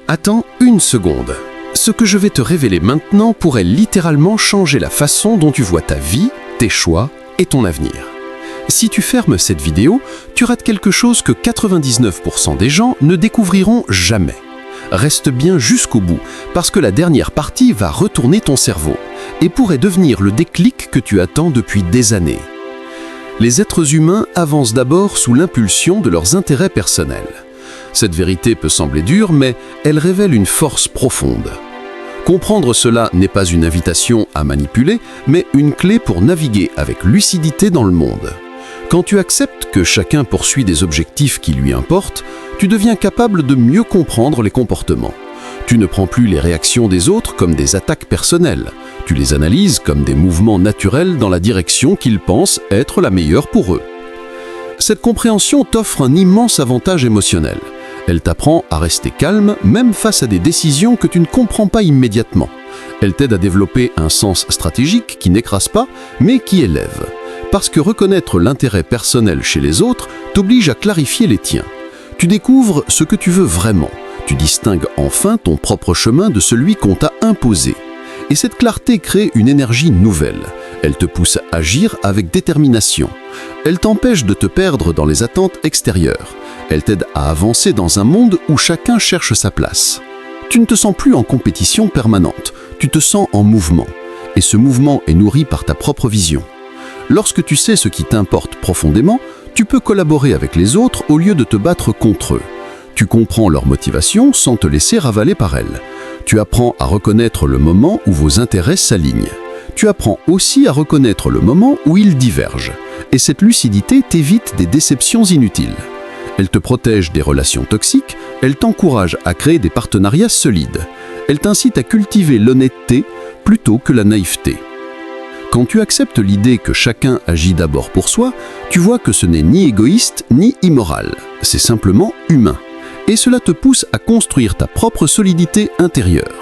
Attends une seconde. Ce que je vais te révéler maintenant pourrait littéralement changer la façon dont tu vois ta vie, tes choix et ton avenir. Si tu fermes cette vidéo, tu rates quelque chose que 99% des gens ne découvriront jamais. Reste bien jusqu'au bout, parce que la dernière partie va retourner ton cerveau et pourrait devenir le déclic que tu attends depuis des années. Les êtres humains avancent d'abord sous l'impulsion de leurs intérêts personnels. Cette vérité peut sembler dure, mais elle révèle une force profonde. Comprendre cela n'est pas une invitation à manipuler, mais une clé pour naviguer avec lucidité dans le monde. Quand tu acceptes que chacun poursuit des objectifs qui lui importent, tu deviens capable de mieux comprendre les comportements. Tu ne prends plus les réactions des autres comme des attaques personnelles. Tu les analyses comme des mouvements naturels dans la direction qu'ils pensent être la meilleure pour eux. Cette compréhension t'offre un immense avantage émotionnel. Elle t'apprend à rester calme, même face à des décisions que tu ne comprends pas immédiatement. Elle t'aide à développer un sens stratégique qui n'écrase pas, mais qui élève. Parce que reconnaître l'intérêt personnel chez les autres t'oblige à clarifier les tiens. Tu découvres ce que tu veux vraiment. Tu distingues enfin ton propre chemin de celui qu'on t'a imposé. Et cette clarté crée une énergie nouvelle. Elle te pousse à agir avec détermination. Elle t'empêche de te perdre dans les attentes extérieures. Elle t'aide à avancer dans un monde où chacun cherche sa place. Tu ne te sens plus en compétition permanente, tu te sens en mouvement. Et ce mouvement est nourri par ta propre vision. Lorsque tu sais ce qui t'importe profondément, tu peux collaborer avec les autres au lieu de te battre contre eux. Tu comprends leur motivation sans te laisser ravaler par elles. Tu apprends à reconnaître le moment où vos intérêts s'alignent. Tu apprends aussi à reconnaître le moment où ils divergent. Et cette lucidité t'évite des déceptions inutiles. Elle te protège des relations toxiques, elle t'encourage à créer des partenariats solides. Elle t'incite à cultiver l'honnêteté plutôt que la naïveté. Quand tu acceptes l'idée que chacun agit d'abord pour soi, tu vois que ce n'est ni égoïste ni immoral, c'est simplement humain. Et cela te pousse à construire ta propre solidité intérieure.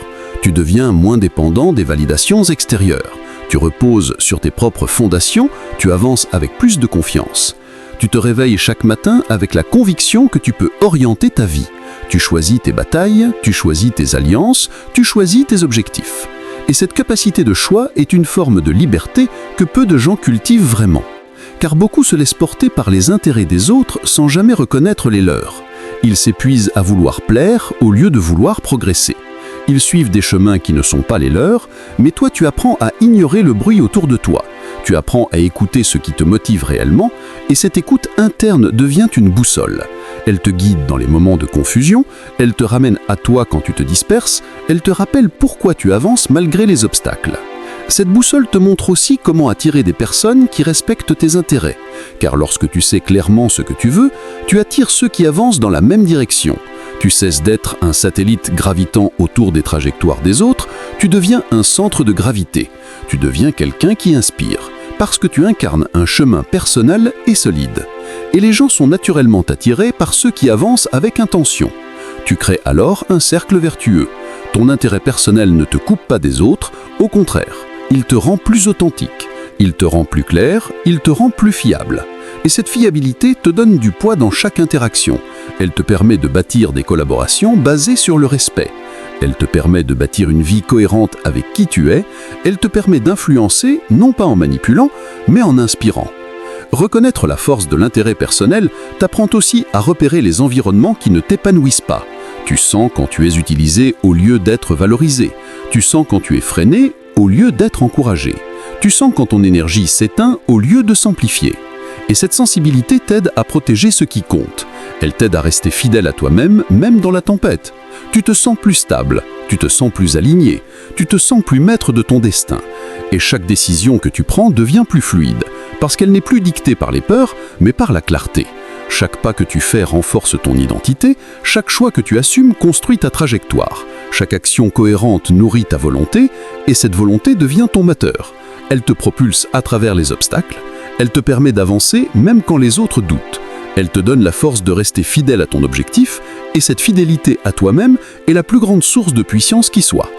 Tu deviens moins dépendant des validations extérieures. Tu reposes sur tes propres fondations, tu avances avec plus de confiance. Tu te réveilles chaque matin avec la conviction que tu peux orienter ta vie. Tu choisis tes batailles, tu choisis tes alliances, tu choisis tes objectifs. Et cette capacité de choix est une forme de liberté que peu de gens cultivent vraiment. Car beaucoup se laissent porter par les intérêts des autres sans jamais reconnaître les leurs. Ils s'épuisent à vouloir plaire au lieu de vouloir progresser. Ils suivent des chemins qui ne sont pas les leurs, mais toi tu apprends à ignorer le bruit autour de toi. Tu apprends à écouter ce qui te motive réellement, et cette écoute interne devient une boussole. Elle te guide dans les moments de confusion, elle te ramène à toi quand tu te disperses, elle te rappelle pourquoi tu avances malgré les obstacles. Cette boussole te montre aussi comment attirer des personnes qui respectent tes intérêts. Car lorsque tu sais clairement ce que tu veux, tu attires ceux qui avancent dans la même direction. Tu cesses d'être un satellite gravitant autour des trajectoires des autres, tu deviens un centre de gravité. Tu deviens quelqu'un qui inspire, parce que tu incarnes un chemin personnel et solide. Et les gens sont naturellement attirés par ceux qui avancent avec intention. Tu crées alors un cercle vertueux. Ton intérêt personnel ne te coupe pas des autres, au contraire, il te rend plus authentique, il te rend plus clair, il te rend plus fiable. Et cette fiabilité te donne du poids dans chaque interaction. Elle te permet de bâtir des collaborations basées sur le respect. Elle te permet de bâtir une vie cohérente avec qui tu es. Elle te permet d'influencer, non pas en manipulant, mais en inspirant. Reconnaître la force de l'intérêt personnel t'apprend aussi à repérer les environnements qui ne t'épanouissent pas. Tu sens quand tu es utilisé au lieu d'être valorisé. Tu sens quand tu es freiné au lieu d'être encouragé. Tu sens quand ton énergie s'éteint au lieu de s'amplifier. Et cette sensibilité t'aide à protéger ce qui compte. Elle t'aide à rester fidèle à toi-même, même dans la tempête. Tu te sens plus stable, tu te sens plus aligné, tu te sens plus maître de ton destin. Et chaque décision que tu prends devient plus fluide, parce qu'elle n'est plus dictée par les peurs, mais par la clarté. Chaque pas que tu fais renforce ton identité, chaque choix que tu assumes construit ta trajectoire. Chaque action cohérente nourrit ta volonté, et cette volonté devient ton moteur. Elle te propulse à travers les obstacles, elle te permet d'avancer même quand les autres doutent. Elle te donne la force de rester fidèle à ton objectif, et cette fidélité à toi-même est la plus grande source de puissance qui soit.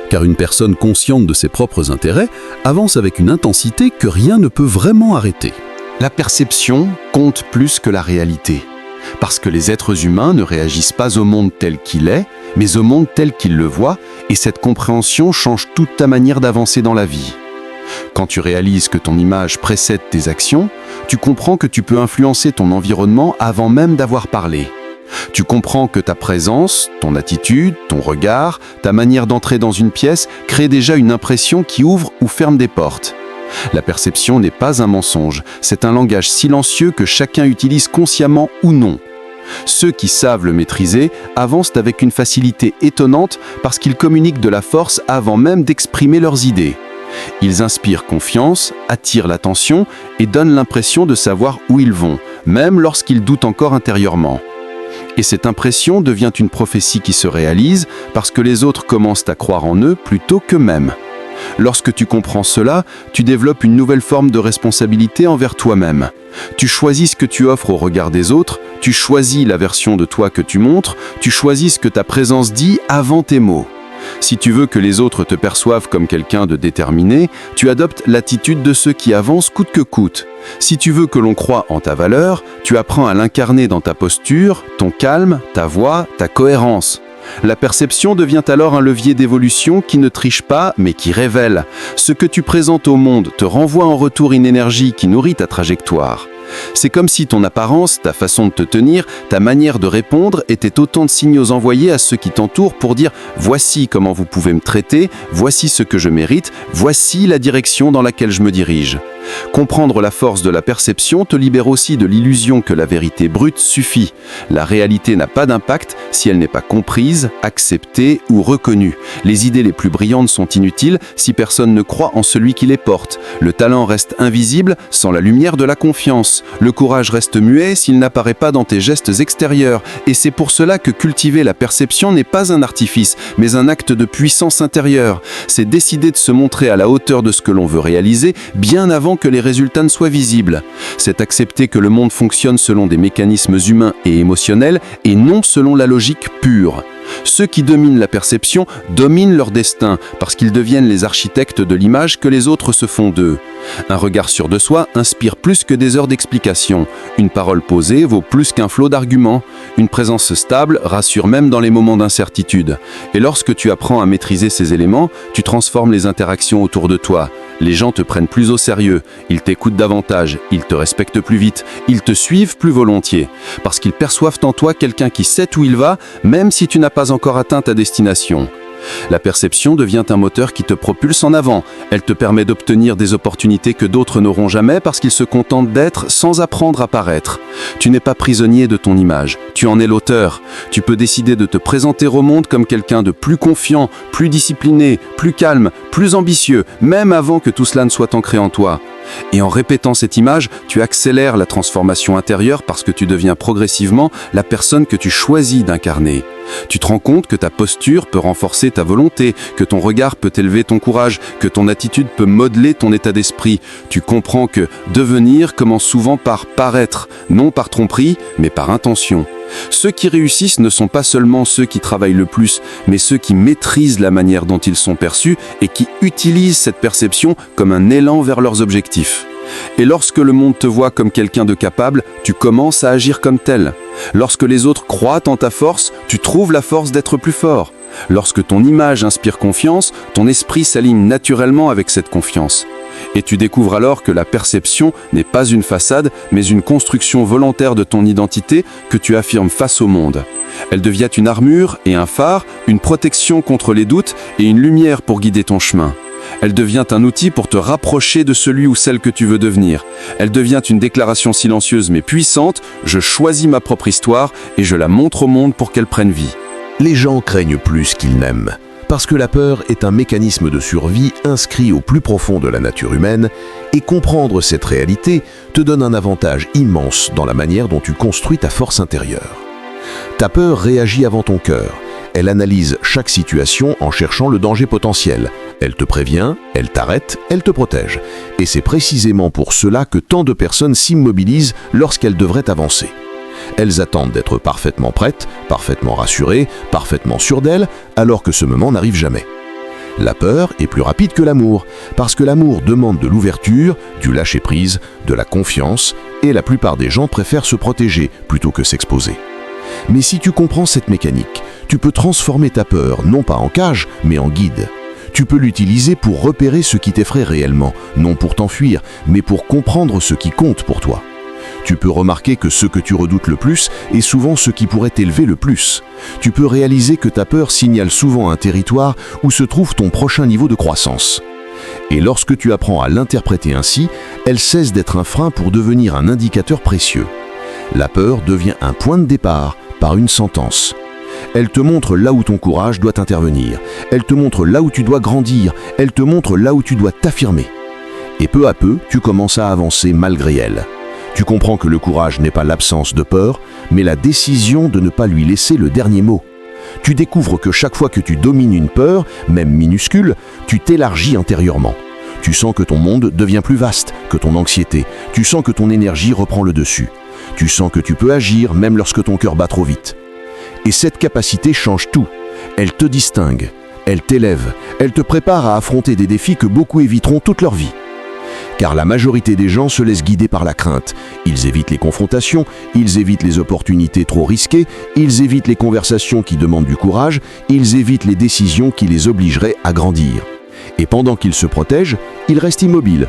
Car une personne consciente de ses propres intérêts avance avec une intensité que rien ne peut vraiment arrêter. La perception compte plus que la réalité. Parce que les êtres humains ne réagissent pas au monde tel qu'il est, mais au monde tel qu'il le voit, et cette compréhension change toute ta manière d'avancer dans la vie. Quand tu réalises que ton image précède tes actions, tu comprends que tu peux influencer ton environnement avant même d'avoir parlé. Tu comprends que ta présence, ton attitude, ton regard, ta manière d'entrer dans une pièce créent déjà une impression qui ouvre ou ferme des portes. La perception n'est pas un mensonge, c'est un langage silencieux que chacun utilise consciemment ou non. Ceux qui savent le maîtriser avancent avec une facilité étonnante parce qu'ils communiquent de la force avant même d'exprimer leurs idées. Ils inspirent confiance, attirent l'attention et donnent l'impression de savoir où ils vont, même lorsqu'ils doutent encore intérieurement. Et cette impression devient une prophétie qui se réalise parce que les autres commencent à croire en eux plutôt qu'eux-mêmes. Lorsque tu comprends cela, tu développes une nouvelle forme de responsabilité envers toi-même. Tu choisis ce que tu offres au regard des autres, tu choisis la version de toi que tu montres, tu choisis ce que ta présence dit avant tes mots. Si tu veux que les autres te perçoivent comme quelqu'un de déterminé, tu adoptes l'attitude de ceux qui avancent coûte que coûte. Si tu veux que l'on croie en ta valeur, tu apprends à l'incarner dans ta posture, ton calme, ta voix, ta cohérence. La perception devient alors un levier d'évolution qui ne triche pas, mais qui révèle. Ce que tu présentes au monde te renvoie en retour une énergie qui nourrit ta trajectoire. C'est comme si ton apparence, ta façon de te tenir, ta manière de répondre étaient autant de signaux envoyés à ceux qui t'entourent pour dire « Voici comment vous pouvez me traiter, voici ce que je mérite, voici la direction dans laquelle je me dirige ». Comprendre la force de la perception te libère aussi de l'illusion que la vérité brute suffit. La réalité n'a pas d'impact si elle n'est pas comprise, acceptée ou reconnue. Les idées les plus brillantes sont inutiles si personne ne croit en celui qui les porte. Le talent reste invisible sans la lumière de la confiance. Le courage reste muet s'il n'apparaît pas dans tes gestes extérieurs. Et c'est pour cela que cultiver la perception n'est pas un artifice, mais un acte de puissance intérieure. C'est décider de se montrer à la hauteur de ce que l'on veut réaliser, bien avant que les résultats ne soient visibles. C'est accepter que le monde fonctionne selon des mécanismes humains et émotionnels et non selon la logique pure. Ceux qui dominent la perception dominent leur destin parce qu'ils deviennent les architectes de l'image que les autres se font d'eux. Un regard sûr de soi inspire plus que des heures d'explication. Une parole posée vaut plus qu'un flot d'arguments. Une présence stable rassure même dans les moments d'incertitude. Et lorsque tu apprends à maîtriser ces éléments, tu transformes les interactions autour de toi. Les gens te prennent plus au sérieux, ils t'écoutent davantage, ils te respectent plus vite, ils te suivent plus volontiers, parce qu'ils perçoivent en toi quelqu'un qui sait où il va, même si tu n'as pas encore atteint ta destination. La perception devient un moteur qui te propulse en avant. Elle te permet d'obtenir des opportunités que d'autres n'auront jamais parce qu'ils se contentent d'être sans apprendre à paraître. Tu n'es pas prisonnier de ton image, tu en es l'auteur. Tu peux décider de te présenter au monde comme quelqu'un de plus confiant, plus discipliné, plus calme, plus ambitieux, même avant que tout cela ne soit ancré en toi. Et en répétant cette image, tu accélères la transformation intérieure parce que tu deviens progressivement la personne que tu choisis d'incarner. Tu te rends compte que ta posture peut renforcer ta volonté, que ton regard peut élever ton courage, que ton attitude peut modeler ton état d'esprit. Tu comprends que devenir commence souvent par paraître, non par tromperie, mais par intention. Ceux qui réussissent ne sont pas seulement ceux qui travaillent le plus, mais ceux qui maîtrisent la manière dont ils sont perçus et qui utilisent cette perception comme un élan vers leurs objectifs. Et lorsque le monde te voit comme quelqu'un de capable, tu commences à agir comme tel. Lorsque les autres croient en ta force, tu trouves la force d'être plus fort. Lorsque ton image inspire confiance, ton esprit s'aligne naturellement avec cette confiance. Et tu découvres alors que la perception n'est pas une façade, mais une construction volontaire de ton identité que tu affirmes face au monde. Elle devient une armure et un phare, une protection contre les doutes et une lumière pour guider ton chemin. Elle devient un outil pour te rapprocher de celui ou celle que tu veux devenir. Elle devient une déclaration silencieuse mais puissante, je choisis ma propre histoire et je la montre au monde pour qu'elle prenne vie. Les gens craignent plus qu'ils n'aiment, parce que la peur est un mécanisme de survie inscrit au plus profond de la nature humaine, et comprendre cette réalité te donne un avantage immense dans la manière dont tu construis ta force intérieure. Ta peur réagit avant ton cœur. Elle analyse chaque situation en cherchant le danger potentiel. Elle te prévient, elle t'arrête, elle te protège. Et c'est précisément pour cela que tant de personnes s'immobilisent lorsqu'elles devraient avancer. Elles attendent d'être parfaitement prêtes, parfaitement rassurées, parfaitement sûres d'elles, alors que ce moment n'arrive jamais. La peur est plus rapide que l'amour, parce que l'amour demande de l'ouverture, du lâcher-prise, de la confiance, et la plupart des gens préfèrent se protéger plutôt que s'exposer. Mais si tu comprends cette mécanique, Tu peux transformer ta peur, non pas en cage, mais en guide. Tu peux l'utiliser pour repérer ce qui t'effraie réellement, non pour t'enfuir, mais pour comprendre ce qui compte pour toi. Tu peux remarquer que ce que tu redoutes le plus est souvent ce qui pourrait t'élever le plus. Tu peux réaliser que ta peur signale souvent un territoire où se trouve ton prochain niveau de croissance. Et lorsque tu apprends à l'interpréter ainsi, elle cesse d'être un frein pour devenir un indicateur précieux. La peur devient un point de départ, par une sentence. Elle te montre là où ton courage doit intervenir. Elle te montre là où tu dois grandir. Elle te montre là où tu dois t'affirmer. Et peu à peu, tu commences à avancer malgré elle. Tu comprends que le courage n'est pas l'absence de peur, mais la décision de ne pas lui laisser le dernier mot. Tu découvres que chaque fois que tu domines une peur, même minuscule, tu t'élargis intérieurement. Tu sens que ton monde devient plus vaste que ton anxiété. Tu sens que ton énergie reprend le dessus. Tu sens que tu peux agir même lorsque ton cœur bat trop vite. Et cette capacité change tout. Elle te distingue, elle t'élève, elle te prépare à affronter des défis que beaucoup éviteront toute leur vie. Car la majorité des gens se laissent guider par la crainte. Ils évitent les confrontations, ils évitent les opportunités trop risquées, ils évitent les conversations qui demandent du courage, ils évitent les décisions qui les obligeraient à grandir. Et pendant qu'ils se protègent, ils restent immobiles.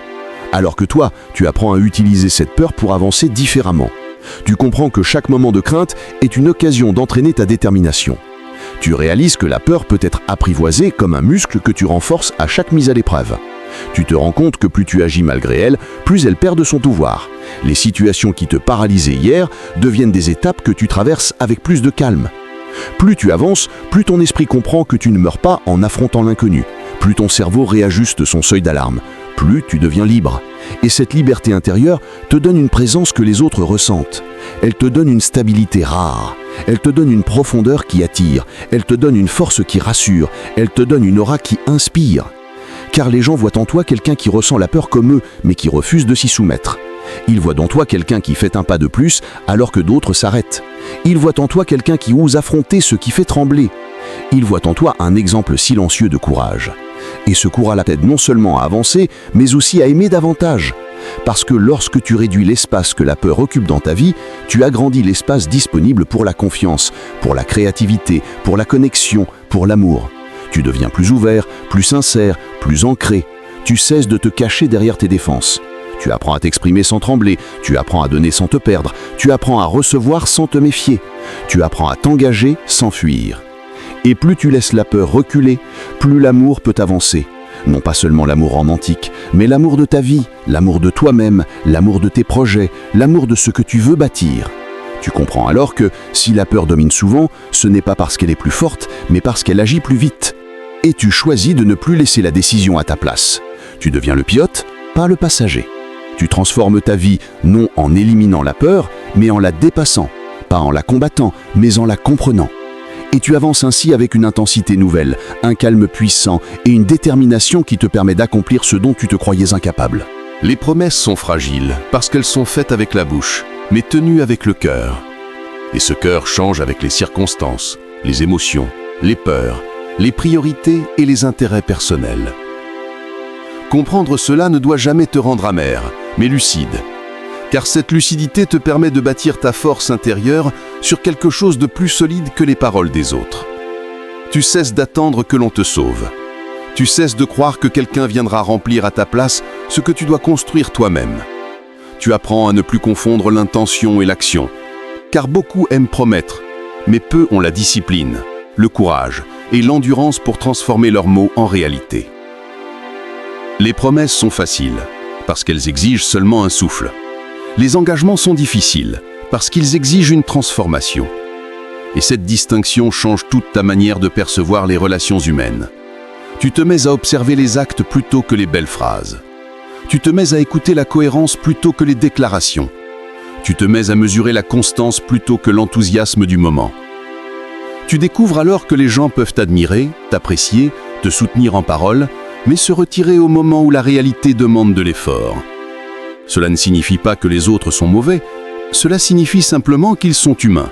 Alors que toi, tu apprends à utiliser cette peur pour avancer différemment. Tu comprends que chaque moment de crainte est une occasion d'entraîner ta détermination. Tu réalises que la peur peut être apprivoisée comme un muscle que tu renforces à chaque mise à l'épreuve. Tu te rends compte que plus tu agis malgré elle, plus elle perd de son pouvoir. Les situations qui te paralysaient hier deviennent des étapes que tu traverses avec plus de calme. Plus tu avances, plus ton esprit comprend que tu ne meurs pas en affrontant l'inconnu. Plus ton cerveau réajuste son seuil d'alarme. Plus tu deviens libre. Et cette liberté intérieure te donne une présence que les autres ressentent. Elle te donne une stabilité rare. Elle te donne une profondeur qui attire. Elle te donne une force qui rassure. Elle te donne une aura qui inspire. Car les gens voient en toi quelqu'un qui ressent la peur comme eux, mais qui refuse de s'y soumettre. Ils voient en toi quelqu'un qui fait un pas de plus, alors que d'autres s'arrêtent. Ils voient en toi quelqu'un qui ose affronter ce qui fait trembler. Ils voient en toi un exemple silencieux de courage. Et ce courage t'aide non seulement à avancer, mais aussi à aimer davantage. Parce que lorsque tu réduis l'espace que la peur occupe dans ta vie, tu agrandis l'espace disponible pour la confiance, pour la créativité, pour la connexion, pour l'amour. Tu deviens plus ouvert, plus sincère, plus ancré. Tu cesses de te cacher derrière tes défenses. Tu apprends à t'exprimer sans trembler, tu apprends à donner sans te perdre, tu apprends à recevoir sans te méfier, tu apprends à t'engager sans fuir. Et plus tu laisses la peur reculer, plus l'amour peut avancer. Non pas seulement l'amour romantique, mais l'amour de ta vie, l'amour de toi-même, l'amour de tes projets, l'amour de ce que tu veux bâtir. Tu comprends alors que, si la peur domine souvent, ce n'est pas parce qu'elle est plus forte, mais parce qu'elle agit plus vite. Et tu choisis de ne plus laisser la décision à ta place. Tu deviens le pilote, pas le passager. Tu transformes ta vie non en éliminant la peur, mais en la dépassant. Pas en la combattant, mais en la comprenant. Et tu avances ainsi avec une intensité nouvelle, un calme puissant et une détermination qui te permet d'accomplir ce dont tu te croyais incapable. Les promesses sont fragiles parce qu'elles sont faites avec la bouche, mais tenues avec le cœur. Et ce cœur change avec les circonstances, les émotions, les peurs, les priorités et les intérêts personnels. Comprendre cela ne doit jamais te rendre amer, mais lucide. Car cette lucidité te permet de bâtir ta force intérieure sur quelque chose de plus solide que les paroles des autres. Tu cesses d'attendre que l'on te sauve. Tu cesses de croire que quelqu'un viendra remplir à ta place ce que tu dois construire toi-même. Tu apprends à ne plus confondre l'intention et l'action. Car beaucoup aiment promettre, mais peu ont la discipline, le courage et l'endurance pour transformer leurs mots en réalité. Les promesses sont faciles, parce qu'elles exigent seulement un souffle. Les engagements sont difficiles, parce qu'ils exigent une transformation. Et cette distinction change toute ta manière de percevoir les relations humaines. Tu te mets à observer les actes plutôt que les belles phrases. Tu te mets à écouter la cohérence plutôt que les déclarations. Tu te mets à mesurer la constance plutôt que l'enthousiasme du moment. Tu découvres alors que les gens peuvent t'admirer, t'apprécier, te soutenir en parole, mais se retirer au moment où la réalité demande de l'effort. Cela ne signifie pas que les autres sont mauvais, cela signifie simplement qu'ils sont humains,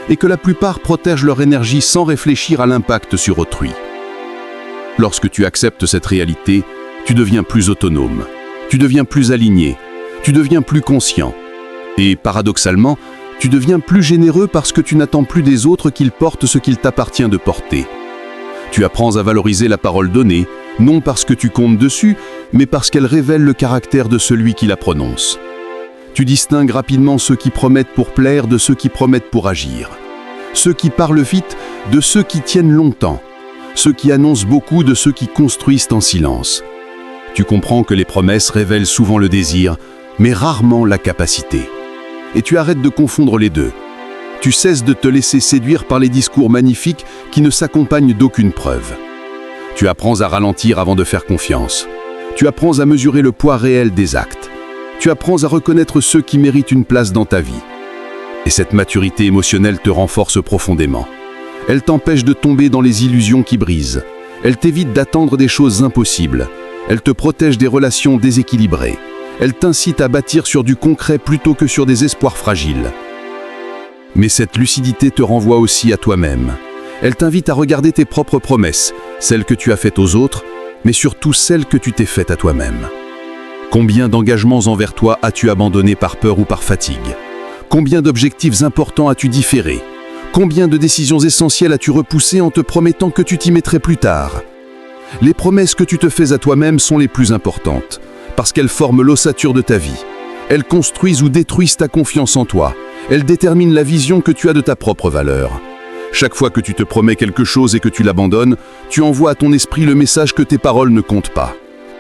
et que la plupart protègent leur énergie sans réfléchir à l'impact sur autrui. Lorsque tu acceptes cette réalité, tu deviens plus autonome, tu deviens plus aligné, tu deviens plus conscient. Et paradoxalement, Tu deviens plus généreux parce que tu n'attends plus des autres qu'ils portent ce qu'il t'appartient de porter. Tu apprends à valoriser la parole donnée, non parce que tu comptes dessus, mais parce qu'elle révèle le caractère de celui qui la prononce. Tu distingues rapidement ceux qui promettent pour plaire de ceux qui promettent pour agir. Ceux qui parlent vite de ceux qui tiennent longtemps. Ceux qui annoncent beaucoup de ceux qui construisent en silence. Tu comprends que les promesses révèlent souvent le désir, mais rarement la capacité. Et tu arrêtes de confondre les deux. Tu cesses de te laisser séduire par les discours magnifiques qui ne s'accompagnent d'aucune preuve. Tu apprends à ralentir avant de faire confiance. Tu apprends à mesurer le poids réel des actes. Tu apprends à reconnaître ceux qui méritent une place dans ta vie. Et cette maturité émotionnelle te renforce profondément. Elle t'empêche de tomber dans les illusions qui brisent. Elle t'évite d'attendre des choses impossibles. Elle te protège des relations déséquilibrées. Elle t'incite à bâtir sur du concret plutôt que sur des espoirs fragiles. Mais cette lucidité te renvoie aussi à toi-même. Elle t'invite à regarder tes propres promesses, celles que tu as faites aux autres, mais surtout celles que tu t'es faites à toi-même. Combien d'engagements envers toi as-tu abandonné par peur ou par fatigue? Combien d'objectifs importants as-tu différés? Combien de décisions essentielles as-tu repoussées en te promettant que tu t'y mettrais plus tard? Les promesses que tu te fais à toi-même sont les plus importantes, parce qu'elles forment l'ossature de ta vie. Elles construisent ou détruisent ta confiance en toi. Elles déterminent la vision que tu as de ta propre valeur. Chaque fois que tu te promets quelque chose et que tu l'abandonnes, tu envoies à ton esprit le message que tes paroles ne comptent pas.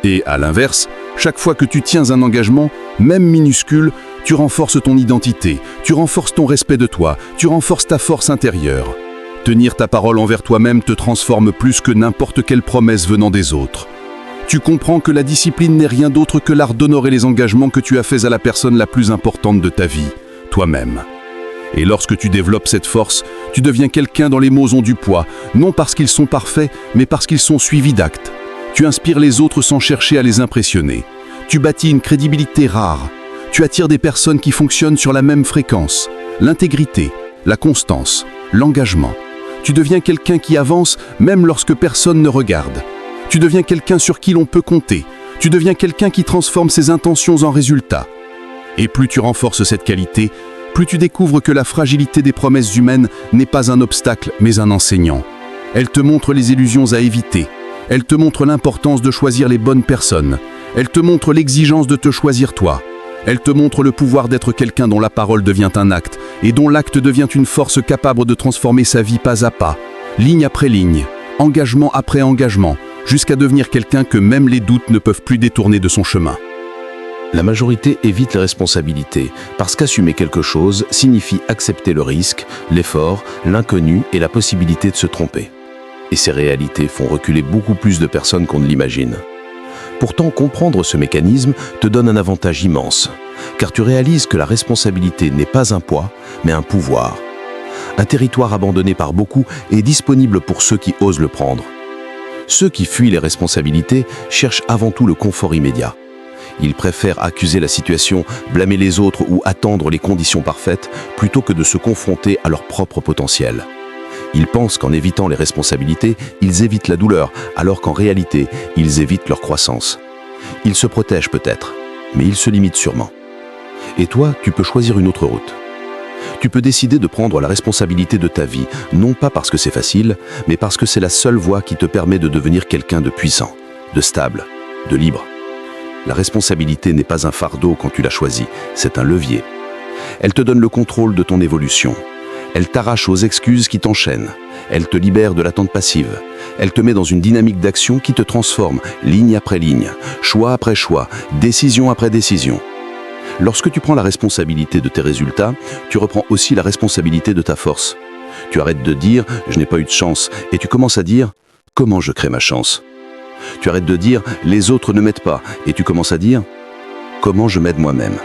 Et à l'inverse, chaque fois que tu tiens un engagement, même minuscule, tu renforces ton identité, tu renforces ton respect de toi, tu renforces ta force intérieure. Tenir ta parole envers toi-même te transforme plus que n'importe quelle promesse venant des autres. Tu comprends que la discipline n'est rien d'autre que l'art d'honorer les engagements que tu as faits à la personne la plus importante de ta vie, toi-même. Et lorsque tu développes cette force, tu deviens quelqu'un dont les mots ont du poids, non parce qu'ils sont parfaits, mais parce qu'ils sont suivis d'actes. Tu inspires les autres sans chercher à les impressionner. Tu bâtis une crédibilité rare. Tu attires des personnes qui fonctionnent sur la même fréquence. L'intégrité, la constance, l'engagement. Tu deviens quelqu'un qui avance même lorsque personne ne regarde. Tu deviens quelqu'un sur qui l'on peut compter. Tu deviens quelqu'un qui transforme ses intentions en résultats. Et plus tu renforces cette qualité, plus tu découvres que la fragilité des promesses humaines n'est pas un obstacle, mais un enseignant. Elle te montre les illusions à éviter. Elle te montre l'importance de choisir les bonnes personnes. Elle te montre l'exigence de te choisir toi. Elle te montre le pouvoir d'être quelqu'un dont la parole devient un acte et dont l'acte devient une force capable de transformer sa vie pas à pas, ligne après ligne, engagement après engagement, jusqu'à devenir quelqu'un que même les doutes ne peuvent plus détourner de son chemin. La majorité évite les responsabilités parce qu'assumer quelque chose signifie accepter le risque, l'effort, l'inconnu et la possibilité de se tromper. Et ces réalités font reculer beaucoup plus de personnes qu'on ne l'imagine. Pourtant, comprendre ce mécanisme te donne un avantage immense, car tu réalises que la responsabilité n'est pas un poids, mais un pouvoir. Un territoire abandonné par beaucoup est disponible pour ceux qui osent le prendre. Ceux qui fuient les responsabilités cherchent avant tout le confort immédiat. Ils préfèrent accuser la situation, blâmer les autres ou attendre les conditions parfaites plutôt que de se confronter à leur propre potentiel. Ils pensent qu'en évitant les responsabilités, ils évitent la douleur, alors qu'en réalité, ils évitent leur croissance. Ils se protègent peut-être, mais ils se limitent sûrement. Et toi, tu peux choisir une autre route. Tu peux décider de prendre la responsabilité de ta vie, non pas parce que c'est facile, mais parce que c'est la seule voie qui te permet de devenir quelqu'un de puissant, de stable, de libre. La responsabilité n'est pas un fardeau quand tu la choisis, c'est un levier. Elle te donne le contrôle de ton évolution. Elle t'arrache aux excuses qui t'enchaînent. Elle te libère de l'attente passive. Elle te met dans une dynamique d'action qui te transforme, ligne après ligne, choix après choix, décision après décision. Lorsque tu prends la responsabilité de tes résultats, tu reprends aussi la responsabilité de ta force. Tu arrêtes de dire « je n'ai pas eu de chance » et tu commences à dire « comment je crée ma chance ». Tu arrêtes de dire « les autres ne m'aident pas » et tu commences à dire « comment je m'aide moi-même ».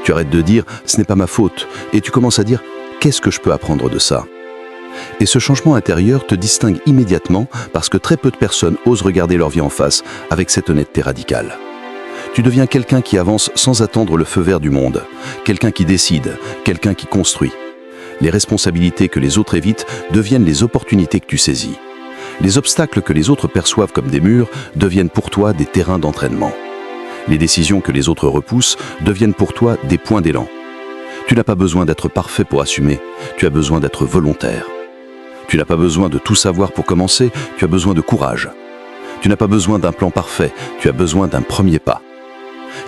Tu arrêtes de dire « ce n'est pas ma faute » et tu commences à dire « qu'est-ce que je peux apprendre de ça ?» Et ce changement intérieur te distingue immédiatement parce que très peu de personnes osent regarder leur vie en face avec cette honnêteté radicale. Tu deviens quelqu'un qui avance sans attendre le feu vert du monde, quelqu'un qui décide, quelqu'un qui construit. Les responsabilités que les autres évitent deviennent les opportunités que tu saisis. Les obstacles que les autres perçoivent comme des murs deviennent pour toi des terrains d'entraînement. Les décisions que les autres repoussent deviennent pour toi des points d'élan. Tu n'as pas besoin d'être parfait pour assumer, tu as besoin d'être volontaire. Tu n'as pas besoin de tout savoir pour commencer, tu as besoin de courage. Tu n'as pas besoin d'un plan parfait, tu as besoin d'un premier pas.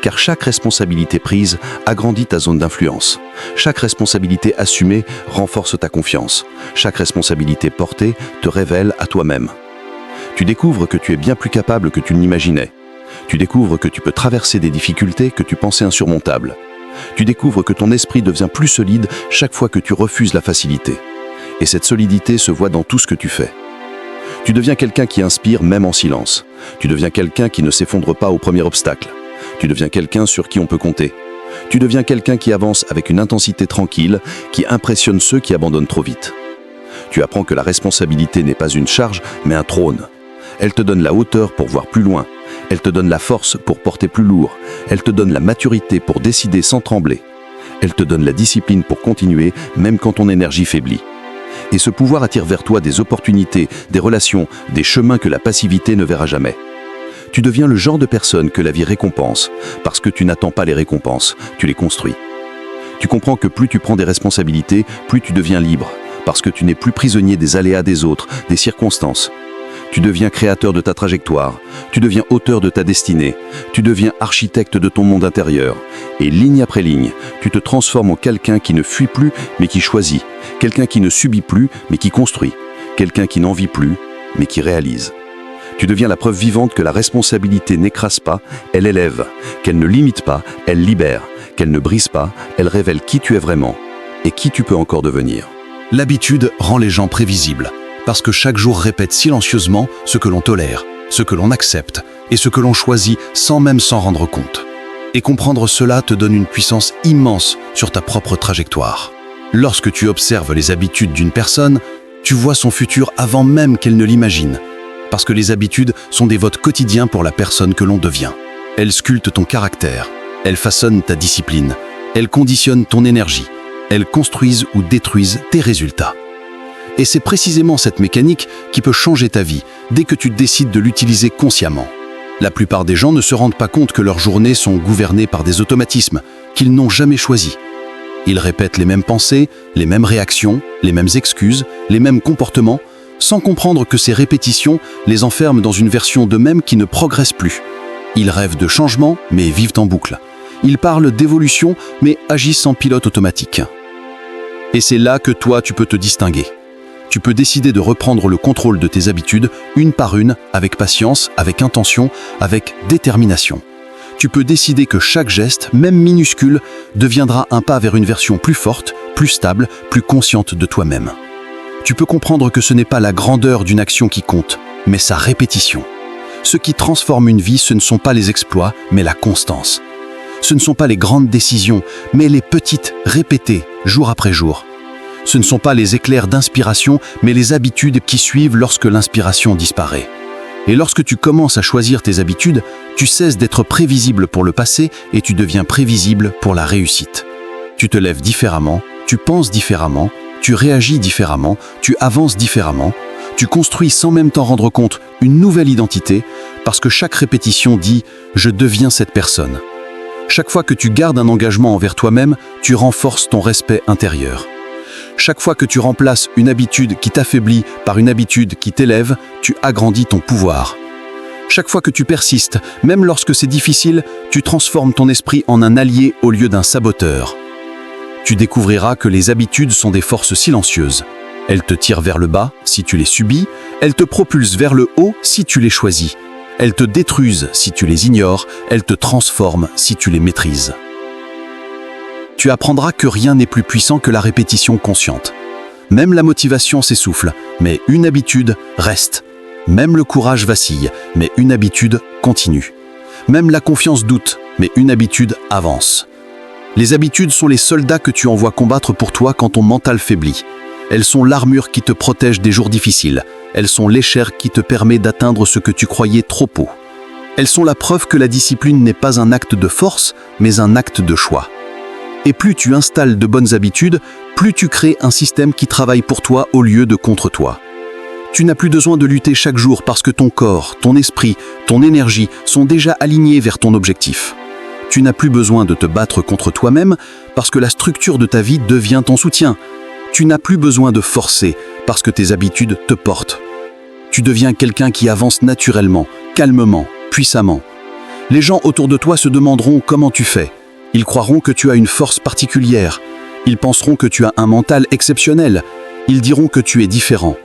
Car chaque responsabilité prise agrandit ta zone d'influence. Chaque responsabilité assumée renforce ta confiance. Chaque responsabilité portée te révèle à toi-même. Tu découvres que tu es bien plus capable que tu ne l'imaginais. Tu découvres que tu peux traverser des difficultés que tu pensais insurmontables. Tu découvres que ton esprit devient plus solide chaque fois que tu refuses la facilité. Et cette solidité se voit dans tout ce que tu fais. Tu deviens quelqu'un qui inspire même en silence. Tu deviens quelqu'un qui ne s'effondre pas au premier obstacle. Tu deviens quelqu'un sur qui on peut compter. Tu deviens quelqu'un qui avance avec une intensité tranquille, qui impressionne ceux qui abandonnent trop vite. Tu apprends que la responsabilité n'est pas une charge, mais un trône. Elle te donne la hauteur pour voir plus loin. Elle te donne la force pour porter plus lourd. Elle te donne la maturité pour décider sans trembler. Elle te donne la discipline pour continuer, même quand ton énergie faiblit. Et ce pouvoir attire vers toi des opportunités, des relations, des chemins que la passivité ne verra jamais. Tu deviens le genre de personne que la vie récompense, parce que tu n'attends pas les récompenses, tu les construis. Tu comprends que plus tu prends des responsabilités, plus tu deviens libre, parce que tu n'es plus prisonnier des aléas des autres, des circonstances. Tu deviens créateur de ta trajectoire, tu deviens auteur de ta destinée, tu deviens architecte de ton monde intérieur. Et ligne après ligne, tu te transformes en quelqu'un qui ne fuit plus, mais qui choisit, quelqu'un qui ne subit plus, mais qui construit, quelqu'un qui n'envie plus, mais qui réalise. Tu deviens la preuve vivante que la responsabilité n'écrase pas, elle élève, qu'elle ne limite pas, elle libère, qu'elle ne brise pas, elle révèle qui tu es vraiment et qui tu peux encore devenir. L'habitude rend les gens prévisibles, parce que chaque jour répète silencieusement ce que l'on tolère, ce que l'on accepte et ce que l'on choisit sans même s'en rendre compte. Et comprendre cela te donne une puissance immense sur ta propre trajectoire. Lorsque tu observes les habitudes d'une personne, tu vois son futur avant même qu'elle ne l'imagine, parce que les habitudes sont des votes quotidiens pour la personne que l'on devient. Elles sculptent ton caractère, elles façonnent ta discipline, elles conditionnent ton énergie, elles construisent ou détruisent tes résultats. Et c'est précisément cette mécanique qui peut changer ta vie dès que tu décides de l'utiliser consciemment. La plupart des gens ne se rendent pas compte que leurs journées sont gouvernées par des automatismes qu'ils n'ont jamais choisis. Ils répètent les mêmes pensées, les mêmes réactions, les mêmes excuses, les mêmes comportements, sans comprendre que ces répétitions les enferment dans une version d'eux-mêmes qui ne progresse plus. Ils rêvent de changement, mais vivent en boucle. Ils parlent d'évolution, mais agissent en pilote automatique. Et c'est là que toi, tu peux te distinguer. Tu peux décider de reprendre le contrôle de tes habitudes, une par une, avec patience, avec intention, avec détermination. Tu peux décider que chaque geste, même minuscule, deviendra un pas vers une version plus forte, plus stable, plus consciente de toi-même. Tu peux comprendre que ce n'est pas la grandeur d'une action qui compte, mais sa répétition. Ce qui transforme une vie, ce ne sont pas les exploits, mais la constance. Ce ne sont pas les grandes décisions, mais les petites, répétées, jour après jour. Ce ne sont pas les éclairs d'inspiration, mais les habitudes qui suivent lorsque l'inspiration disparaît. Et lorsque tu commences à choisir tes habitudes, tu cesses d'être prévisible pour le passé et tu deviens prévisible pour la réussite. Tu te lèves différemment, tu penses différemment, tu réagis différemment, tu avances différemment, tu construis sans même t'en rendre compte une nouvelle identité, parce que chaque répétition dit « je deviens cette personne ». Chaque fois que tu gardes un engagement envers toi-même, tu renforces ton respect intérieur. Chaque fois que tu remplaces une habitude qui t'affaiblit par une habitude qui t'élève, tu agrandis ton pouvoir. Chaque fois que tu persistes, même lorsque c'est difficile, tu transformes ton esprit en un allié au lieu d'un saboteur. Tu découvriras que les habitudes sont des forces silencieuses. Elles te tirent vers le bas si tu les subis, elles te propulsent vers le haut si tu les choisis. Elles te détruisent si tu les ignores, elles te transforment si tu les maîtrises. Tu apprendras que rien n'est plus puissant que la répétition consciente. Même la motivation s'essouffle, mais une habitude reste. Même le courage vacille, mais une habitude continue. Même la confiance doute, mais une habitude avance. Les habitudes sont les soldats que tu envoies combattre pour toi quand ton mental faiblit. Elles sont l'armure qui te protège des jours difficiles. Elles sont l'échelle qui te permet d'atteindre ce que tu croyais trop haut. Elles sont la preuve que la discipline n'est pas un acte de force, mais un acte de choix. Et plus tu installes de bonnes habitudes, plus tu crées un système qui travaille pour toi au lieu de contre toi. Tu n'as plus besoin de lutter chaque jour parce que ton corps, ton esprit, ton énergie sont déjà alignés vers ton objectif. Tu n'as plus besoin de te battre contre toi-même parce que la structure de ta vie devient ton soutien. Tu n'as plus besoin de forcer parce que tes habitudes te portent. Tu deviens quelqu'un qui avance naturellement, calmement, puissamment. Les gens autour de toi se demanderont comment tu fais. Ils croiront que tu as une force particulière. Ils penseront que tu as un mental exceptionnel. Ils diront que tu es différent.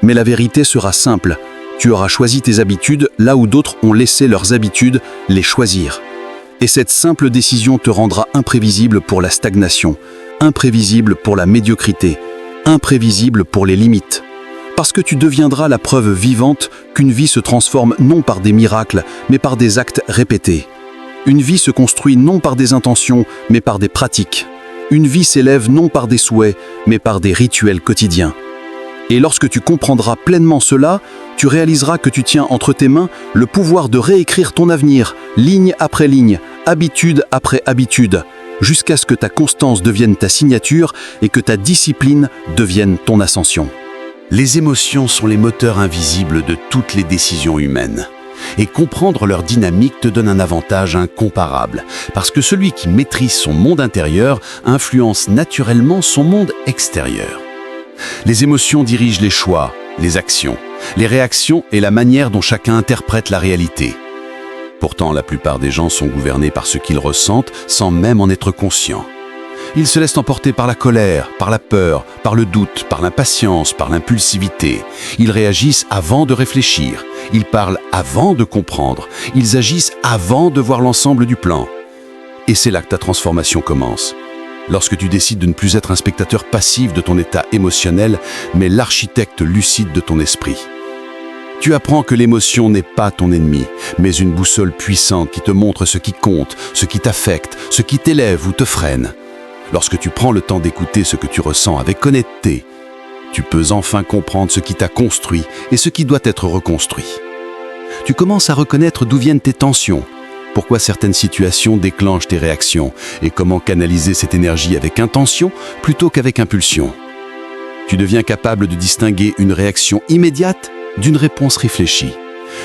Mais la vérité sera simple. Tu auras choisi tes habitudes là où d'autres ont laissé leurs habitudes les choisir. Et cette simple décision te rendra imprévisible pour la stagnation, imprévisible pour la médiocrité, imprévisible pour les limites. Parce que tu deviendras la preuve vivante qu'une vie se transforme non par des miracles, mais par des actes répétés. Une vie se construit non par des intentions, mais par des pratiques. Une vie s'élève non par des souhaits, mais par des rituels quotidiens. Et lorsque tu comprendras pleinement cela, tu réaliseras que tu tiens entre tes mains le pouvoir de réécrire ton avenir, ligne après ligne, habitude après habitude, jusqu'à ce que ta constance devienne ta signature et que ta discipline devienne ton ascension. Les émotions sont les moteurs invisibles de toutes les décisions humaines. Et comprendre leur dynamique te donne un avantage incomparable, parce que celui qui maîtrise son monde intérieur influence naturellement son monde extérieur. Les émotions dirigent les choix, les actions, les réactions et la manière dont chacun interprète la réalité. Pourtant, la plupart des gens sont gouvernés par ce qu'ils ressentent sans même en être conscients. Ils se laissent emporter par la colère, par la peur, par le doute, par l'impatience, par l'impulsivité. Ils réagissent avant de réfléchir. Ils parlent avant de comprendre. Ils agissent avant de voir l'ensemble du plan. Et c'est là que ta transformation commence. Lorsque tu décides de ne plus être un spectateur passif de ton état émotionnel, mais l'architecte lucide de ton esprit. Tu apprends que l'émotion n'est pas ton ennemi, mais une boussole puissante qui te montre ce qui compte, ce qui t'affecte, ce qui t'élève ou te freine. Lorsque tu prends le temps d'écouter ce que tu ressens avec honnêteté, tu peux enfin comprendre ce qui t'a construit et ce qui doit être reconstruit. Tu commences à reconnaître d'où viennent tes tensions, pourquoi certaines situations déclenchent tes réactions et comment canaliser cette énergie avec intention plutôt qu'avec impulsion. Tu deviens capable de distinguer une réaction immédiate d'une réponse réfléchie.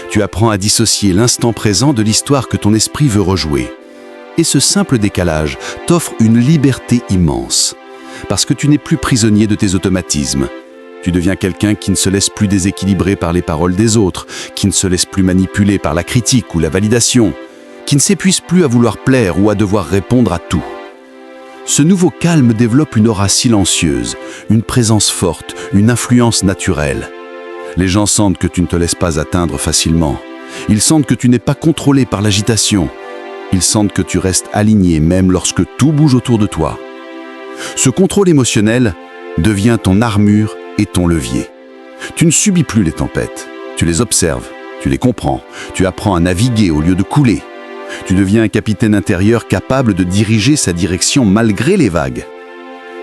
Tu apprends à dissocier l'instant présent de l'histoire que ton esprit veut rejouer. Et ce simple décalage t'offre une liberté immense. Parce que tu n'es plus prisonnier de tes automatismes. Tu deviens quelqu'un qui ne se laisse plus déséquilibrer par les paroles des autres, qui ne se laisse plus manipuler par la critique ou la validation, qui ne s'épuise plus à vouloir plaire ou à devoir répondre à tout. Ce nouveau calme développe une aura silencieuse, une présence forte, une influence naturelle. Les gens sentent que tu ne te laisses pas atteindre facilement. Ils sentent que tu n'es pas contrôlé par l'agitation. Ils sentent que tu restes aligné même lorsque tout bouge autour de toi. Ce contrôle émotionnel devient ton armure et ton levier. Tu ne subis plus les tempêtes. Tu les observes, tu les comprends. Tu apprends à naviguer au lieu de couler. Tu deviens un capitaine intérieur capable de diriger sa direction malgré les vagues.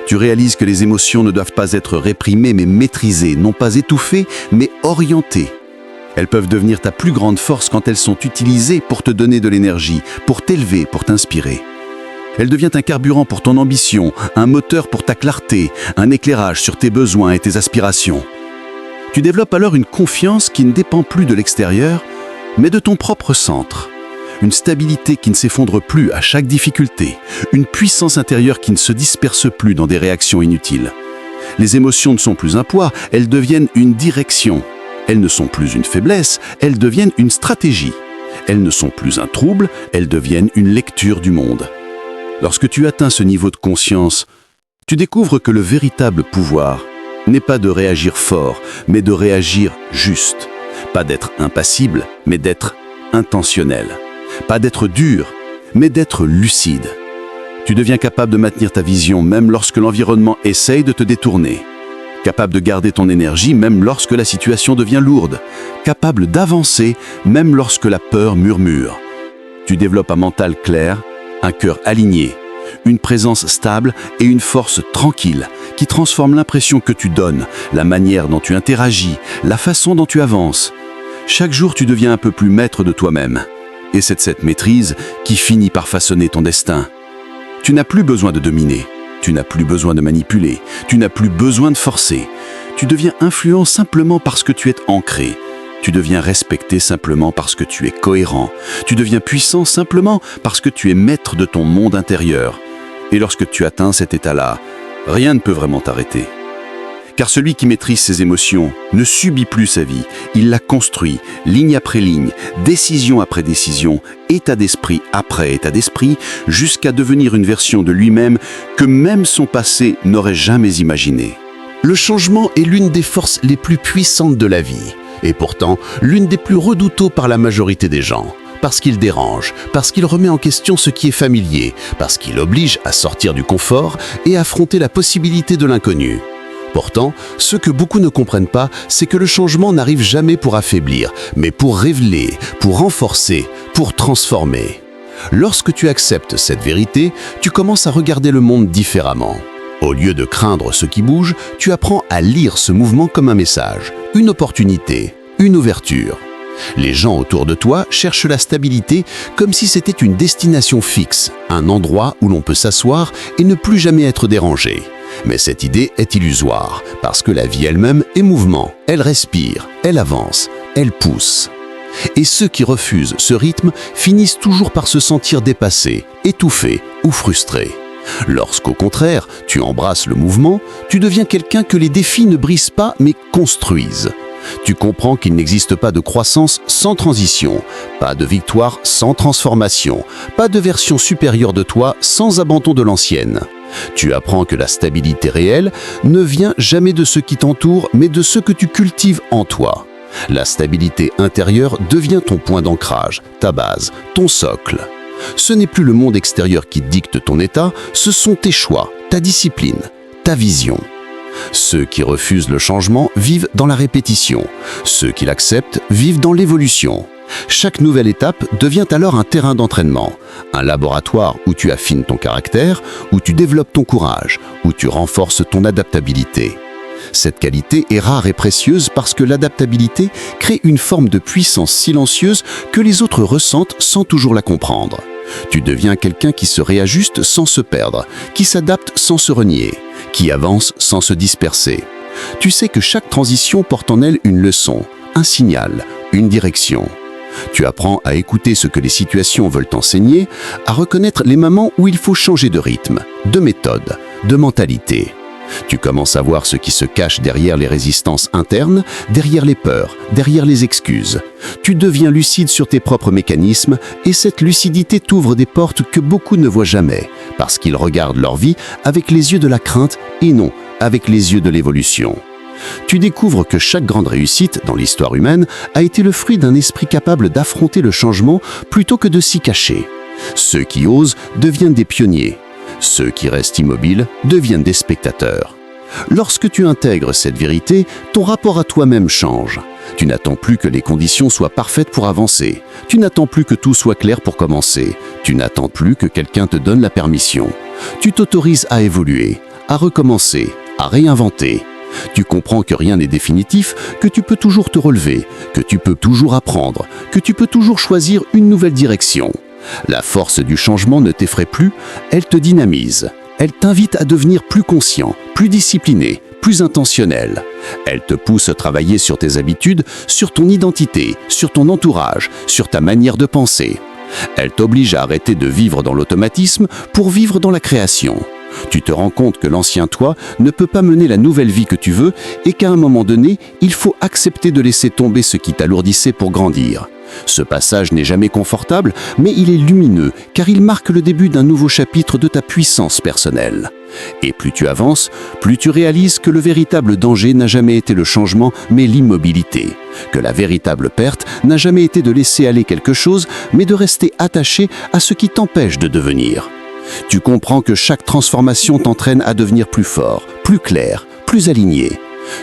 Tu réalises que les émotions ne doivent pas être réprimées mais maîtrisées, non pas étouffées mais orientées. Elles peuvent devenir ta plus grande force quand elles sont utilisées pour te donner de l'énergie, pour t'élever, pour t'inspirer. Elle devient un carburant pour ton ambition, un moteur pour ta clarté, un éclairage sur tes besoins et tes aspirations. Tu développes alors une confiance qui ne dépend plus de l'extérieur, mais de ton propre centre. Une stabilité qui ne s'effondre plus à chaque difficulté, une puissance intérieure qui ne se disperse plus dans des réactions inutiles. Les émotions ne sont plus un poids, elles deviennent une direction. Elles ne sont plus une faiblesse, elles deviennent une stratégie. Elles ne sont plus un trouble, elles deviennent une lecture du monde. Lorsque tu atteins ce niveau de conscience, tu découvres que le véritable pouvoir n'est pas de réagir fort, mais de réagir juste. Pas d'être impassible, mais d'être intentionnel. Pas d'être dur, mais d'être lucide. Tu deviens capable de maintenir ta vision même lorsque l'environnement essaye de te détourner. Capable de garder ton énergie même lorsque la situation devient lourde. Capable d'avancer même lorsque la peur murmure. Tu développes un mental clair, un cœur aligné, une présence stable et une force tranquille qui transforme l'impression que tu donnes, la manière dont tu interagis, la façon dont tu avances. Chaque jour, tu deviens un peu plus maître de toi-même. Et c'est cette maîtrise qui finit par façonner ton destin. Tu n'as plus besoin de dominer, tu n'as plus besoin de manipuler, tu n'as plus besoin de forcer. Tu deviens influent simplement parce que tu es ancré. Tu deviens respecté simplement parce que tu es cohérent. Tu deviens puissant simplement parce que tu es maître de ton monde intérieur. Et lorsque tu atteins cet état-là, rien ne peut vraiment t'arrêter. Car celui qui maîtrise ses émotions ne subit plus sa vie, il la construit, ligne après ligne, décision après décision, état d'esprit après état d'esprit, jusqu'à devenir une version de lui-même que même son passé n'aurait jamais imaginé. Le changement est l'une des forces les plus puissantes de la vie, et pourtant l'une des plus redoutées par la majorité des gens. Parce qu'il dérange, parce qu'il remet en question ce qui est familier, parce qu'il oblige à sortir du confort et à affronter la possibilité de l'inconnu. Pourtant, ce que beaucoup ne comprennent pas, c'est que le changement n'arrive jamais pour affaiblir, mais pour révéler, pour renforcer, pour transformer. Lorsque tu acceptes cette vérité, tu commences à regarder le monde différemment. Au lieu de craindre ce qui bouge, tu apprends à lire ce mouvement comme un message, une opportunité, une ouverture. Les gens autour de toi cherchent la stabilité comme si c'était une destination fixe, un endroit où l'on peut s'asseoir et ne plus jamais être dérangé. Mais cette idée est illusoire, parce que la vie elle-même est mouvement, elle respire, elle avance, elle pousse. Et ceux qui refusent ce rythme finissent toujours par se sentir dépassés, étouffés ou frustrés. Lorsqu'au contraire, tu embrasses le mouvement, tu deviens quelqu'un que les défis ne brisent pas mais construisent. Tu comprends qu'il n'existe pas de croissance sans transition, pas de victoire sans transformation, pas de version supérieure de toi sans abandon de l'ancienne. Tu apprends que la stabilité réelle ne vient jamais de ce qui t'entoure, mais de ce que tu cultives en toi. La stabilité intérieure devient ton point d'ancrage, ta base, ton socle. Ce n'est plus le monde extérieur qui dicte ton état, ce sont tes choix, ta discipline, ta vision. Ceux qui refusent le changement vivent dans la répétition. Ceux qui l'acceptent vivent dans l'évolution. Chaque nouvelle étape devient alors un terrain d'entraînement, un laboratoire où tu affines ton caractère, où tu développes ton courage, où tu renforces ton adaptabilité. Cette qualité est rare et précieuse parce que l'adaptabilité crée une forme de puissance silencieuse que les autres ressentent sans toujours la comprendre. Tu deviens quelqu'un qui se réajuste sans se perdre, qui s'adapte sans se renier, qui avance sans se disperser. Tu sais que chaque transition porte en elle une leçon, un signal, une direction. Tu apprends à écouter ce que les situations veulent t'enseigner, à reconnaître les moments où il faut changer de rythme, de méthode, de mentalité. Tu commences à voir ce qui se cache derrière les résistances internes, derrière les peurs, derrière les excuses. Tu deviens lucide sur tes propres mécanismes et cette lucidité t'ouvre des portes que beaucoup ne voient jamais, parce qu'ils regardent leur vie avec les yeux de la crainte et non avec les yeux de l'évolution. Tu découvres que chaque grande réussite dans l'histoire humaine a été le fruit d'un esprit capable d'affronter le changement plutôt que de s'y cacher. Ceux qui osent deviennent des pionniers. Ceux qui restent immobiles deviennent des spectateurs. Lorsque tu intègres cette vérité, ton rapport à toi-même change. Tu n'attends plus que les conditions soient parfaites pour avancer. Tu n'attends plus que tout soit clair pour commencer. Tu n'attends plus que quelqu'un te donne la permission. Tu t'autorises à évoluer, à recommencer, à réinventer. Tu comprends que rien n'est définitif, que tu peux toujours te relever, que tu peux toujours apprendre, que tu peux toujours choisir une nouvelle direction. La force du changement ne t'effraie plus, elle te dynamise. Elle t'invite à devenir plus conscient, plus discipliné, plus intentionnel. Elle te pousse à travailler sur tes habitudes, sur ton identité, sur ton entourage, sur ta manière de penser. Elle t'oblige à arrêter de vivre dans l'automatisme pour vivre dans la création. Tu te rends compte que l'ancien toi ne peut pas mener la nouvelle vie que tu veux et qu'à un moment donné, il faut accepter de laisser tomber ce qui t'alourdissait pour grandir. Ce passage n'est jamais confortable, mais il est lumineux car il marque le début d'un nouveau chapitre de ta puissance personnelle. Et plus tu avances, plus tu réalises que le véritable danger n'a jamais été le changement, mais l'immobilité. Que la véritable perte n'a jamais été de laisser aller quelque chose, mais de rester attaché à ce qui t'empêche de devenir. Tu comprends que chaque transformation t'entraîne à devenir plus fort, plus clair, plus aligné.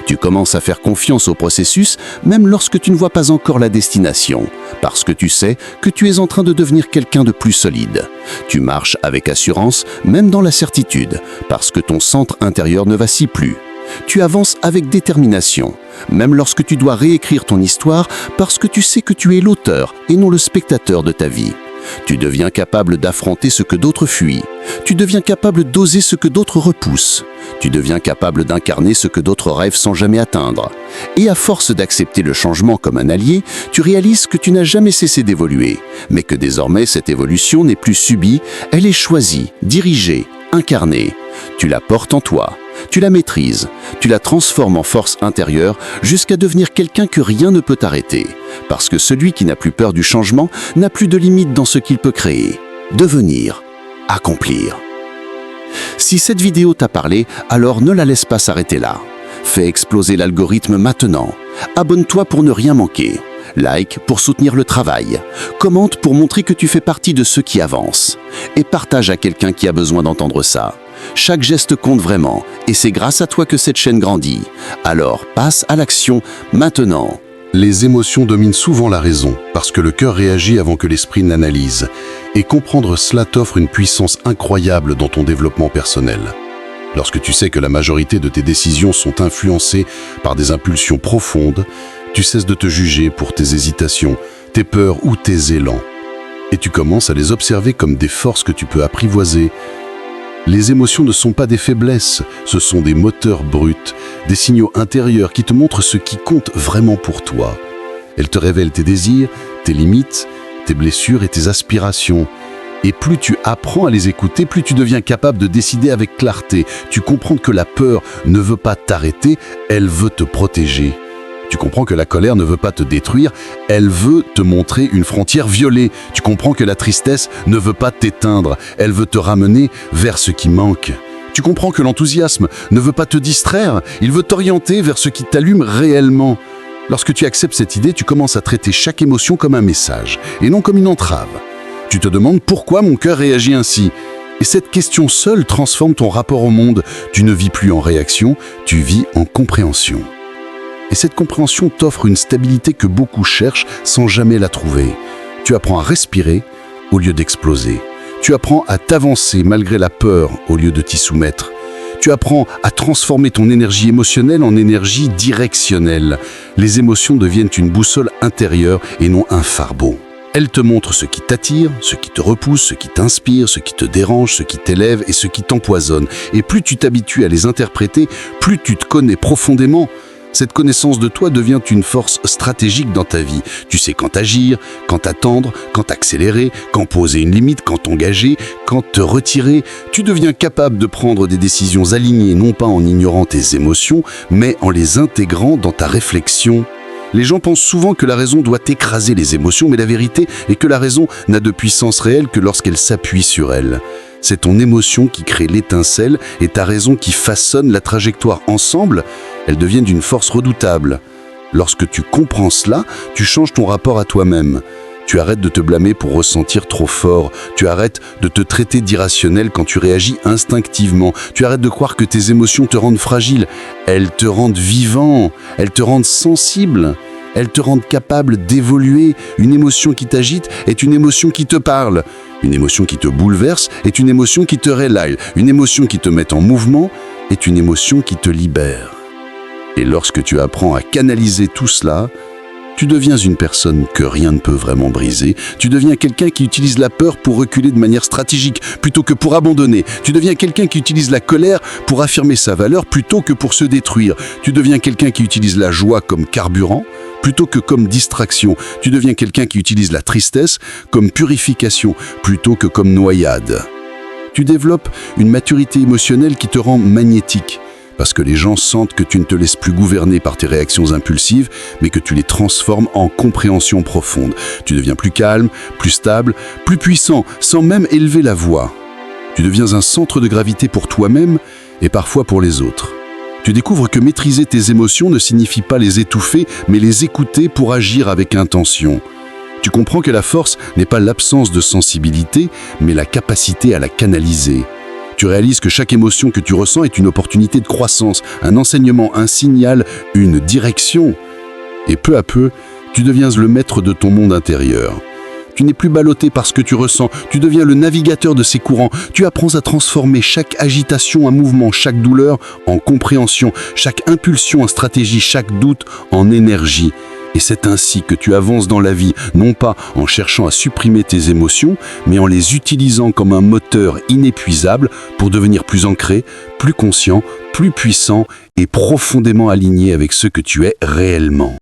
Tu commences à faire confiance au processus, même lorsque tu ne vois pas encore la destination, parce que tu sais que tu es en train de devenir quelqu'un de plus solide. Tu marches avec assurance, même dans la certitude, parce que ton centre intérieur ne vacille plus. Tu avances avec détermination, même lorsque tu dois réécrire ton histoire, parce que tu sais que tu es l'auteur et non le spectateur de ta vie. Tu deviens capable d'affronter ce que d'autres fuient. Tu deviens capable d'oser ce que d'autres repoussent. Tu deviens capable d'incarner ce que d'autres rêvent sans jamais atteindre. Et à force d'accepter le changement comme un allié, tu réalises que tu n'as jamais cessé d'évoluer, mais que désormais cette évolution n'est plus subie, elle est choisie, dirigée, incarnée. Tu la portes en toi, tu la maîtrises, tu la transformes en force intérieure jusqu'à devenir quelqu'un que rien ne peut arrêter. Parce que celui qui n'a plus peur du changement n'a plus de limite dans ce qu'il peut créer, devenir, accomplir. Si cette vidéo t'a parlé, alors ne la laisse pas s'arrêter là. Fais exploser l'algorithme maintenant. Abonne-toi pour ne rien manquer. Like pour soutenir le travail. Commente pour montrer que tu fais partie de ceux qui avancent. Et partage à quelqu'un qui a besoin d'entendre ça. Chaque geste compte vraiment, et c'est grâce à toi que cette chaîne grandit. Alors passe à l'action maintenant. Les émotions dominent souvent la raison, parce que le cœur réagit avant que l'esprit n'analyse. Et comprendre cela t'offre une puissance incroyable dans ton développement personnel. Lorsque tu sais que la majorité de tes décisions sont influencées par des impulsions profondes, tu cesses de te juger pour tes hésitations, tes peurs ou tes élans. Et tu commences à les observer comme des forces que tu peux apprivoiser. Les émotions ne sont pas des faiblesses, ce sont des moteurs bruts, des signaux intérieurs qui te montrent ce qui compte vraiment pour toi. Elles te révèlent tes désirs, tes limites, tes blessures et tes aspirations. Et plus tu apprends à les écouter, plus tu deviens capable de décider avec clarté. Tu comprends que la peur ne veut pas t'arrêter, elle veut te protéger. Tu comprends que la colère ne veut pas te détruire, elle veut te montrer une frontière violée. Tu comprends que la tristesse ne veut pas t'éteindre, elle veut te ramener vers ce qui manque. Tu comprends que l'enthousiasme ne veut pas te distraire, il veut t'orienter vers ce qui t'allume réellement. Lorsque tu acceptes cette idée, tu commences à traiter chaque émotion comme un message, et non comme une entrave. Tu te demandes pourquoi mon cœur réagit ainsi. Et cette question seule transforme ton rapport au monde. Tu ne vis plus en réaction, tu vis en compréhension. Et cette compréhension t'offre une stabilité que beaucoup cherchent sans jamais la trouver. Tu apprends à respirer au lieu d'exploser. Tu apprends à t'avancer malgré la peur au lieu de t'y soumettre. Tu apprends à transformer ton énergie émotionnelle en énergie directionnelle. Les émotions deviennent une boussole intérieure et non un fardeau. Elles te montrent ce qui t'attire, ce qui te repousse, ce qui t'inspire, ce qui te dérange, ce qui t'élève et ce qui t'empoisonne. Et plus tu t'habitues à les interpréter, plus tu te connais profondément. Cette connaissance de toi devient une force stratégique dans ta vie. Tu sais quand agir, quand attendre, quand accélérer, quand poser une limite, quand t'engager, quand te retirer. Tu deviens capable de prendre des décisions alignées, non pas en ignorant tes émotions, mais en les intégrant dans ta réflexion. Les gens pensent souvent que la raison doit écraser les émotions, mais la vérité est que la raison n'a de puissance réelle que lorsqu'elle s'appuie sur elle. C'est ton émotion qui crée l'étincelle et ta raison qui façonne la trajectoire. Ensemble, elles deviennent d'une force redoutable. Lorsque tu comprends cela, tu changes ton rapport à toi-même. Tu arrêtes de te blâmer pour ressentir trop fort. Tu arrêtes de te traiter d'irrationnel quand tu réagis instinctivement. Tu arrêtes de croire que tes émotions te rendent fragile. Elles te rendent vivant, elles te rendent sensible. Elles te rendent capable d'évoluer. Une émotion qui t'agite est une émotion qui te parle. Une émotion qui te bouleverse est une émotion qui te réveille. Une émotion qui te met en mouvement est une émotion qui te libère. Et lorsque tu apprends à canaliser tout cela, tu deviens une personne que rien ne peut vraiment briser. Tu deviens quelqu'un qui utilise la peur pour reculer de manière stratégique plutôt que pour abandonner. Tu deviens quelqu'un qui utilise la colère pour affirmer sa valeur plutôt que pour se détruire. Tu deviens quelqu'un qui utilise la joie comme carburant plutôt que comme distraction. Tu deviens quelqu'un qui utilise la tristesse comme purification plutôt que comme noyade. Tu développes une maturité émotionnelle qui te rend magnétique. Parce que les gens sentent que tu ne te laisses plus gouverner par tes réactions impulsives, mais que tu les transformes en compréhension profonde. Tu deviens plus calme, plus stable, plus puissant, sans même élever la voix. Tu deviens un centre de gravité pour toi-même et parfois pour les autres. Tu découvres que maîtriser tes émotions ne signifie pas les étouffer, mais les écouter pour agir avec intention. Tu comprends que la force n'est pas l'absence de sensibilité, mais la capacité à la canaliser. Tu réalises que chaque émotion que tu ressens est une opportunité de croissance, un enseignement, un signal, une direction. Et peu à peu, tu deviens le maître de ton monde intérieur. Tu n'es plus ballotté par ce que tu ressens, tu deviens le navigateur de ces courants. Tu apprends à transformer chaque agitation en mouvement, chaque douleur en compréhension, chaque impulsion en stratégie, chaque doute en énergie. Et c'est ainsi que tu avances dans la vie, non pas en cherchant à supprimer tes émotions, mais en les utilisant comme un moteur inépuisable pour devenir plus ancré, plus conscient, plus puissant et profondément aligné avec ce que tu es réellement.